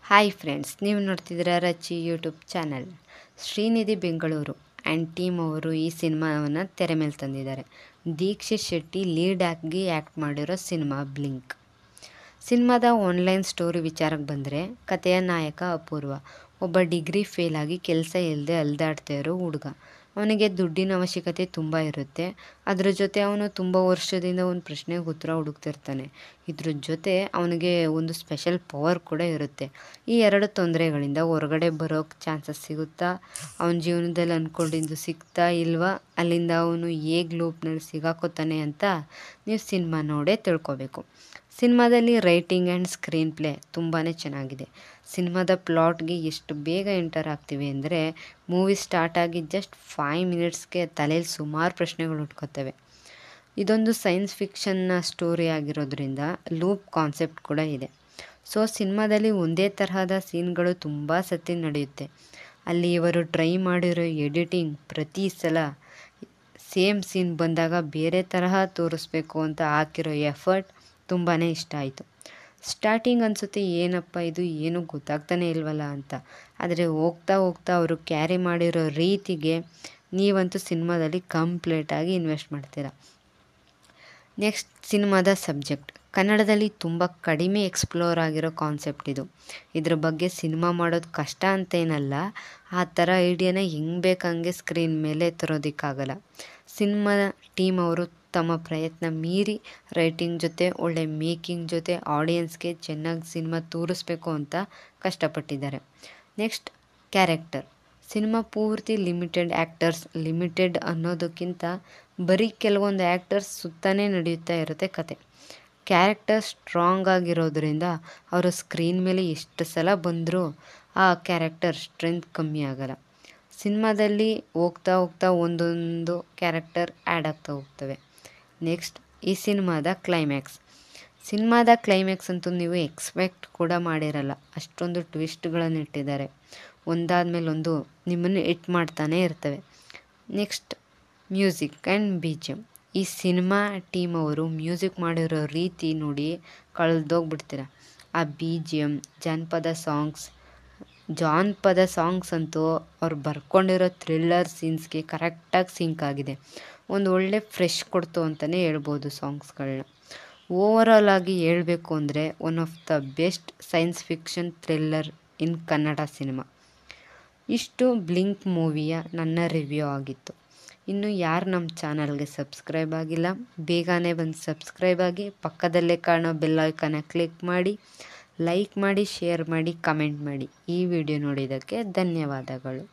Hi friends, ನೀವು ನೋಡ್ತಿದ್ದೀರಾ ರಚಿ YouTube channel. Srinidhi Bengaluru and team ಅವರು ಈ ಸಿನಿಮಾವನ್ನು ತೆರೆ ಮೇಲೆ ತಂದಿದ್ದಾರೆ. ದೀಕ್ಷಿತ್ ಶೆಟ್ಟಿ ಲೀಡ್ ಆಗಿ ಆ್ಯಕ್ಟ್ ಮಾಡಿರೋ ಸಿನಿಮಾ ಬ್ಲಿಂಕ್. ಸಿನಿಮಾದ ಆನ್ಲೈನ್ ಸ್ಟೋರಿ ವಿಚಾರಕ್ಕೆ ಬಂದರೆ, ಕಥೆಯ ನಾಯಕ ಅಪೂರ್ವ ಒಬ್ಬ ಡಿಗ್ರಿ ಫೇಲ್ ಆಗಿ ಕೆಲಸ ಇಲ್ಲದೆ ಅಲ್ದಾಡ್ತಾ ಇರೋ ಹುಡುಗ. ಅವನಿಗೆ ದುಡ್ಡಿನ ಅವಶ್ಯಕತೆ ತುಂಬ ಇರುತ್ತೆ. ಅದ್ರ ಜೊತೆ ಅವನು ತುಂಬ ವರ್ಷದಿಂದ ಒಂದು ಪ್ರಶ್ನೆಗೆ ಉತ್ತರ ಹುಡುಕ್ತಿರ್ತಾನೆ. ಇದ್ರ ಜೊತೆ ಅವನಿಗೆ ಒಂದು ಸ್ಪೆಷಲ್ ಪವರ್ ಕೂಡ ಇರುತ್ತೆ. ಈ ಎರಡು ತೊಂದರೆಗಳಿಂದ ಹೊರಗಡೆ ಬರೋಕ್ಕೆ ಚಾನ್ಸಸ್ ಸಿಗುತ್ತಾ, ಅವನ ಜೀವನದಲ್ಲಿ ಅಂದ್ಕೊಂಡಿದ್ದು ಸಿಗ್ತಾ ಇಲ್ವಾ, ಅಲ್ಲಿಂದ ಅವನು ಹೇಗೆ ಲೂಪ್ನಲ್ಲಿ ಸಿಗಾಕೋತಾನೆ ಅಂತ ನೀವು ಸಿನಿಮಾ ನೋಡೇ ತಿಳ್ಕೊಬೇಕು. ಸಿನಿಮಾದಲ್ಲಿ ರೈಟಿಂಗ್ ಆ್ಯಂಡ್ ಸ್ಕ್ರೀನ್ ಪ್ಲೇ ತುಂಬಾ ಚೆನ್ನಾಗಿದೆ. ಸಿನಿಮಾದ ಪ್ಲಾಟ್ಗೆ ಎಷ್ಟು ಬೇಗ ಎಂಟರ್ ಆಗ್ತೀವಿ ಅಂದರೆ, ಮೂವಿ ಸ್ಟಾರ್ಟ್ ಆಗಿ ಜಸ್ಟ್ 5 ಮಿನಿಟ್ಸ್ಗೆ ತಲೆಯಲ್ಲಿ ಸುಮಾರು ಪ್ರಶ್ನೆಗಳು ಹುಟ್ಕೋತವೆ. ಇದೊಂದು ಸೈನ್ಸ್ ಫಿಕ್ಷನ್ನ ಸ್ಟೋರಿ ಆಗಿರೋದ್ರಿಂದ ಲೂಪ್ ಕಾನ್ಸೆಪ್ಟ್ ಕೂಡ ಇದೆ. ಸೊ ಸಿನಿಮಾದಲ್ಲಿ ಒಂದೇ ತರಹದ ಸೀನ್ಗಳು ತುಂಬ ಸತಿ ನಡೆಯುತ್ತೆ. ಅಲ್ಲಿ ಇವರು ಟ್ರೈ ಮಾಡಿರೋ ಎಡಿಟಿಂಗ್, ಪ್ರತಿ ಸಲ ಸೇಮ್ ಸೀನ್ ಬಂದಾಗ ಬೇರೆ ತರಹ ತೋರಿಸ್ಬೇಕು ಅಂತ ಹಾಕಿರೋ ಎಫರ್ಟ್ ತುಂಬಾ ಇಷ್ಟ ಆಯಿತು. ಸ್ಟಾರ್ಟಿಂಗ್ ಅನಿಸುತ್ತೆ, ಏನಪ್ಪ ಇದು, ಏನೂ ಗೊತ್ತಾಗ್ತಾನೆ ಇಲ್ವಲ್ಲ ಅಂತ. ಆದರೆ ಹೋಗ್ತಾ ಹೋಗ್ತಾ ಅವರು ಕ್ಯಾರಿ ಮಾಡಿರೋ ರೀತಿಗೆ ನೀವಂತೂ ಸಿನಿಮಾದಲ್ಲಿ ಕಂಪ್ಲೀಟಾಗಿ ಇನ್ವೆಸ್ಟ್ ಮಾಡ್ತೀರಾ. ನೆಕ್ಸ್ಟ್, ಸಿನಿಮಾದ ಸಬ್ಜೆಕ್ಟ್. ಕನ್ನಡದಲ್ಲಿ ತುಂಬ ಕಡಿಮೆ ಎಕ್ಸ್ಪ್ಲೋರ್ ಆಗಿರೋ ಕಾನ್ಸೆಪ್ಟ್ ಇದು. ಇದ್ರ ಬಗ್ಗೆ ಸಿನಿಮಾ ಮಾಡೋದು ಕಷ್ಟ ಅಂತೇನಲ್ಲ, ಆ ಥರ ಐಡಿಯಾನ ಹೆಂಗೆ ಬೇಕಂಗೆ ಸ್ಕ್ರೀನ್ ಮೇಲೆ ತರೋದಕ್ಕಾಗಲ್ಲ. ಸಿನಿಮಾ ಟೀಮ್ ಅವರು ತಮ್ಮ ಪ್ರಯತ್ನ ಮೀರಿ ರೈಟಿಂಗ್ ಜೊತೆ, ಒಳ್ಳೆ ಮೇಕಿಂಗ್ ಜೊತೆ ಆಡಿಯನ್ಸ್ಗೆ ಚೆನ್ನಾಗಿ ಸಿನಿಮಾ ತೋರಿಸ್ಬೇಕು ಅಂತ ಕಷ್ಟಪಟ್ಟಿದ್ದಾರೆ. Next, character. ಸಿನಿಮಾ ಪೂರ್ತಿ ಲಿಮಿಟೆಡ್ ಆ್ಯಕ್ಟರ್ಸ್. ಲಿಮಿಟೆಡ್ ಅನ್ನೋದಕ್ಕಿಂತ ಬರೀ ಕೆಲವೊಂದು ಆ್ಯಕ್ಟರ್ಸ್ ಸುತ್ತಲೇ ನಡೆಯುತ್ತಾ ಇರುತ್ತೆ ಕತೆ. ಕ್ಯಾರೆಕ್ಟರ್ ಸ್ಟ್ರಾಂಗ್ ಆಗಿರೋದ್ರಿಂದ ಅವರು ಸ್ಕ್ರೀನ್ ಮೇಲೆ ಎಷ್ಟು ಸಲ ಬಂದರೂ ಆ ಕ್ಯಾರೆಕ್ಟರ್ ಸ್ಟ್ರೆಂತ್ ಕಮ್ಮಿ ಆಗಲ್ಲ. ಸಿನಿಮಾದಲ್ಲಿ ಹೋಗ್ತಾ ಹೋಗ್ತಾ ಒಂದೊಂದು ಕ್ಯಾರೆಕ್ಟರ್ ಆ್ಯಡ್ ಆಗ್ತಾ ಹೋಗ್ತವೆ. ನೆಕ್ಸ್ಟ್, ಈ ಸಿನಿಮಾದ ಕ್ಲೈಮ್ಯಾಕ್ಸ್. ಸಿನಿಮಾದ ಕ್ಲೈಮ್ಯಾಕ್ಸ್ ಅಂತೂ ನೀವು ಎಕ್ಸ್ಪೆಕ್ಟ್ ಕೂಡ ಮಾಡಿರಲ್ಲ, ಅಷ್ಟೊಂದು ಟ್ವಿಸ್ಟ್ಗಳನ್ನು ಇಟ್ಟಿದ್ದಾರೆ. ಒಂದಾದ್ಮೇಲೆ ಒಂದು ನಿಮ್ಮನ್ನು ಹಿಟ್ ಮಾಡ್ತಾನೆ ಇರ್ತವೆ. Next, music and BGM. ಈ ಸಿನಿಮಾ ಟೀಮ್ ಅವರು ಮ್ಯೂಸಿಕ್ ಮಾಡಿರೋ ರೀತಿ ನೋಡಿ ಕಳೆದೋಗ್ಬಿಡ್ತೀರ. ಆ BGM, ಜಾನಪದ ಸಾಂಗ್ಸ್ ಅಂತೂ ಅವ್ರು ಬರ್ಕೊಂಡಿರೋ ಥ್ರಿಲ್ಲರ್ ಸೀನ್ಸ್ಗೆ ಕರೆಕ್ಟಾಗಿ ಸಿಂಕ್ ಆಗಿದೆ. ಒಂದು ಒಳ್ಳೆ ಫ್ರೆಶ್ ಕೊಡ್ತು ಅಂತಲೇ ಹೇಳ್ಬೋದು ಸಾಂಗ್ಸ್ಗಳನ್ನ. ಓವರಾಲ್ ಆಗಿ ಹೇಳಬೇಕು ಅಂದರೆ one of the best science fiction thriller in Kannada cinema. ಇಷ್ಟು ಬ್ಲಿಂಕ್ ಮೂವಿಯ ನನ್ನ ರಿವ್ಯೂ ಆಗಿತ್ತು. ಇನ್ನು ಯಾರು ನಮ್ಮ ಚಾನಲ್ಗೆ ಸಬ್ಸ್ಕ್ರೈಬ್ ಆಗಿಲ್ಲ, ಬೇಗನೆ ಬಂದು ಸಬ್ಸ್ಕ್ರೈಬ್ ಆಗಿ, ಪಕ್ಕದಲ್ಲೇ ಕಾಣೋ ಬೆಲ್ ಐಕಾನ್ನ ಕ್ಲಿಕ್ ಮಾಡಿ, ಲೈಕ್ ಮಾಡಿ, ಶೇರ್ ಮಾಡಿ, ಕಮೆಂಟ್ ಮಾಡಿ. ಈ ವಿಡಿಯೋ ನೋಡಿದ್ದಕ್ಕೆ ಧನ್ಯವಾದಗಳು.